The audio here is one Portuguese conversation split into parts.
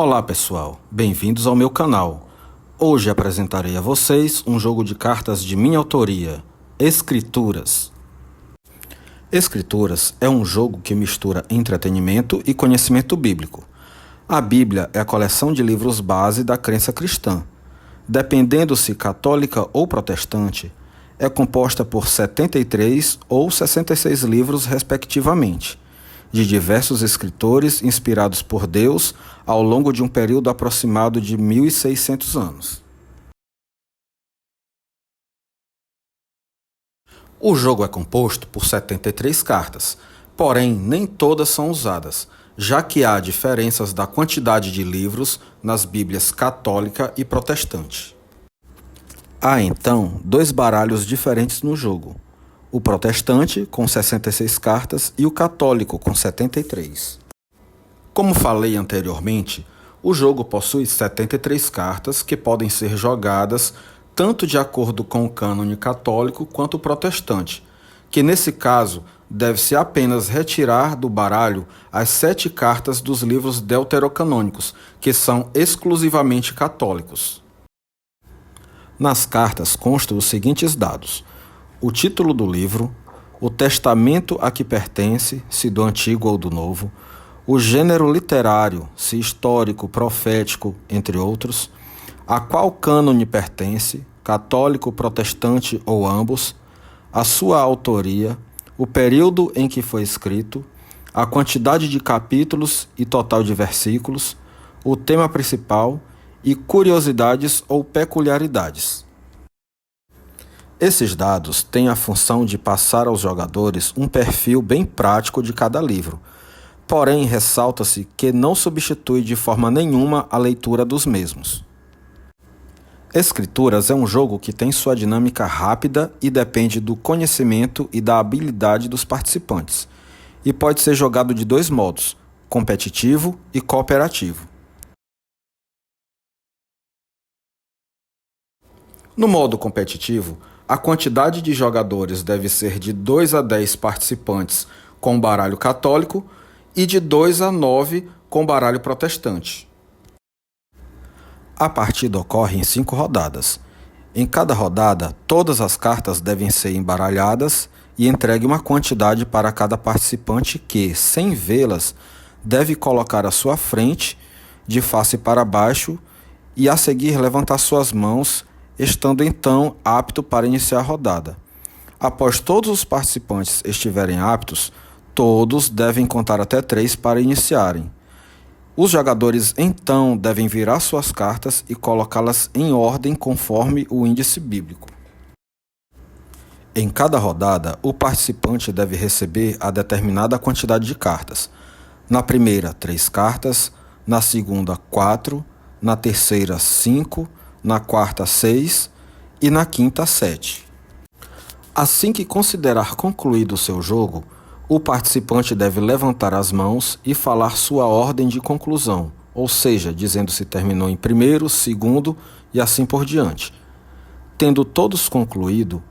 Olá pessoal, bem-vindos ao meu canal. Hoje apresentarei a vocês um jogo de cartas de minha autoria, Escrituras. Escrituras é um jogo que mistura entretenimento e conhecimento bíblico. A Bíblia é a coleção de livros base da crença cristã. Dependendo se católica ou protestante, é composta por 73 ou 66 livros respectivamente, de diversos escritores inspirados por Deus ao longo de um período aproximado de 1.600 anos. O jogo é composto por 73 cartas, porém nem todas são usadas, já que há diferenças da quantidade de livros nas Bíblias católica e protestante. Há então dois baralhos diferentes no jogo: o protestante, com 66 cartas, e o católico, com 73. Como falei anteriormente, o jogo possui 73 cartas que podem ser jogadas tanto de acordo com o cânone católico quanto o protestante, que nesse caso deve-se apenas retirar do baralho as 7 cartas dos livros deuterocanônicos, que são exclusivamente católicos. Nas cartas constam os seguintes dados: o título do livro, o testamento a que pertence, se do Antigo ou do Novo, o gênero literário, se histórico, profético, entre outros, a qual cânone pertence, católico, protestante ou ambos, a sua autoria, o período em que foi escrito, a quantidade de capítulos e total de versículos, o tema principal e curiosidades ou peculiaridades. Esses dados têm a função de passar aos jogadores um perfil bem prático de cada livro, porém ressalta-se que não substitui de forma nenhuma a leitura dos mesmos. Escrituras é um jogo que tem sua dinâmica rápida e depende do conhecimento e da habilidade dos participantes, e pode ser jogado de dois modos: competitivo e cooperativo. No modo competitivo, a quantidade de jogadores deve ser de 2 a 10 participantes com baralho católico e de 2 a 9 com baralho protestante. A partida ocorre em 5 rodadas. Em cada rodada, todas as cartas devem ser embaralhadas e entregue uma quantidade para cada participante que, sem vê-las, deve colocar à sua frente, de face para baixo, e a seguir levantar suas mãos, estando então apto para iniciar a rodada. Após todos os participantes estiverem aptos, todos devem contar até 3 para iniciarem. Os jogadores então devem virar suas cartas e colocá-las em ordem conforme o índice bíblico. Em cada rodada, o participante deve receber a determinada quantidade de cartas. Na primeira, 3 cartas, na segunda, 4, na terceira, 5, na quarta, 6 e na quinta, 7. Assim que considerar concluído o seu jogo, o participante deve levantar as mãos e falar sua ordem de conclusão, ou seja, dizendo se terminou em primeiro, segundo e assim por diante. Tendo todos concluído,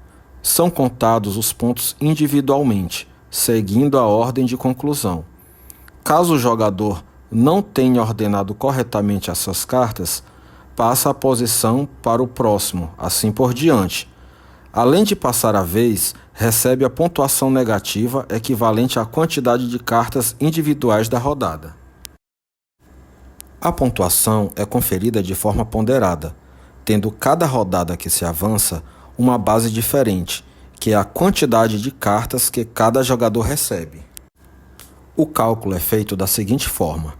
são contados os pontos individualmente, seguindo a ordem de conclusão. Caso o jogador não tenha ordenado corretamente as suas cartas, passa a posição para o próximo, assim por diante. Além de passar a vez, recebe a pontuação negativa equivalente à quantidade de cartas individuais da rodada. A pontuação é conferida de forma ponderada, tendo cada rodada que se avança uma base diferente, que é a quantidade de cartas que cada jogador recebe. O cálculo é feito da seguinte forma: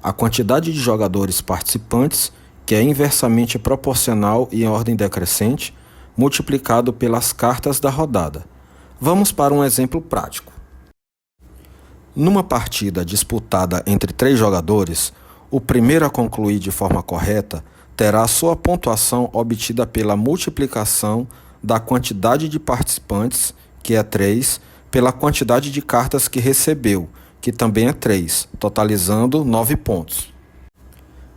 a quantidade de jogadores participantes, que é inversamente proporcional e em ordem decrescente, multiplicado pelas cartas da rodada. Vamos para um exemplo prático. Numa partida disputada entre 3 jogadores, o primeiro a concluir de forma correta terá a sua pontuação obtida pela multiplicação da quantidade de participantes, que é 3, pela quantidade de cartas que recebeu, que também é 3, totalizando 9 pontos.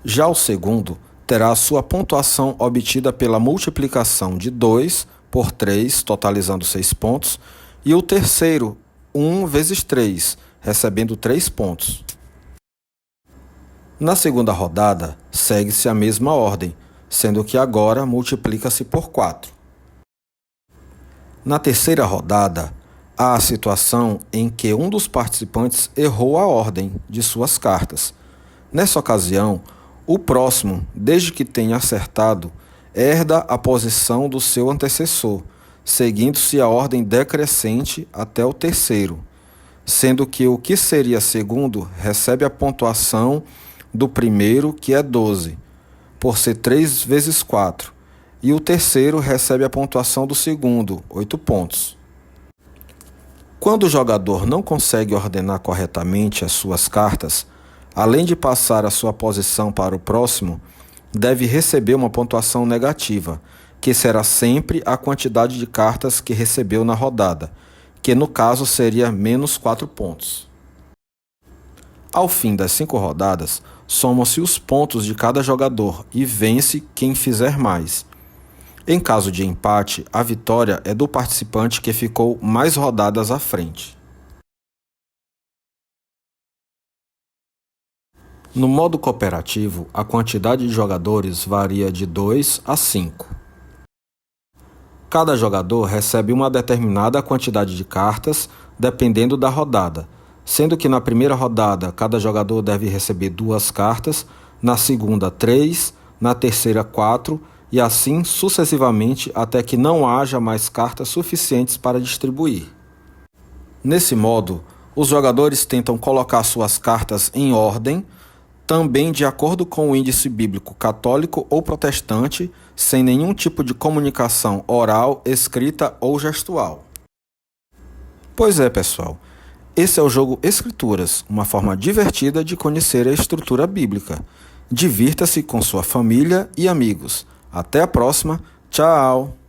Já o segundo terá a sua pontuação obtida pela multiplicação de 2 por 3, totalizando 6 pontos, e o terceiro, 1 vezes 3, recebendo 3 pontos. Na segunda rodada, segue-se a mesma ordem, sendo que agora multiplica-se por 4. Na terceira rodada, há a situação em que um dos participantes errou a ordem de suas cartas. Nessa ocasião, o próximo, desde que tenha acertado, herda a posição do seu antecessor, seguindo-se a ordem decrescente até o terceiro, sendo que o que seria segundo recebe a pontuação do primeiro, que é 12, por ser 3 vezes 4, e o terceiro recebe a pontuação do segundo, 8 pontos. Quando o jogador não consegue ordenar corretamente as suas cartas, além de passar a sua posição para o próximo, deve receber uma pontuação negativa, que será sempre a quantidade de cartas que recebeu na rodada, que no caso seria menos 4 pontos. Ao fim das 5 rodadas, somam-se os pontos de cada jogador e vence quem fizer mais. Em caso de empate, a vitória é do participante que ficou mais rodadas à frente. No modo cooperativo, a quantidade de jogadores varia de 2 a 5. Cada jogador recebe uma determinada quantidade de cartas, dependendo da rodada, sendo que na primeira rodada cada jogador deve receber 2 cartas, na segunda 3, na terceira 4 e assim sucessivamente até que não haja mais cartas suficientes para distribuir. Nesse modo, os jogadores tentam colocar suas cartas em ordem, também de acordo com o índice bíblico católico ou protestante, sem nenhum tipo de comunicação oral, escrita ou gestual. Pois é, pessoal, esse é o jogo Escrituras, uma forma divertida de conhecer a estrutura bíblica. Divirta-se com sua família e amigos. Até a próxima. Tchau!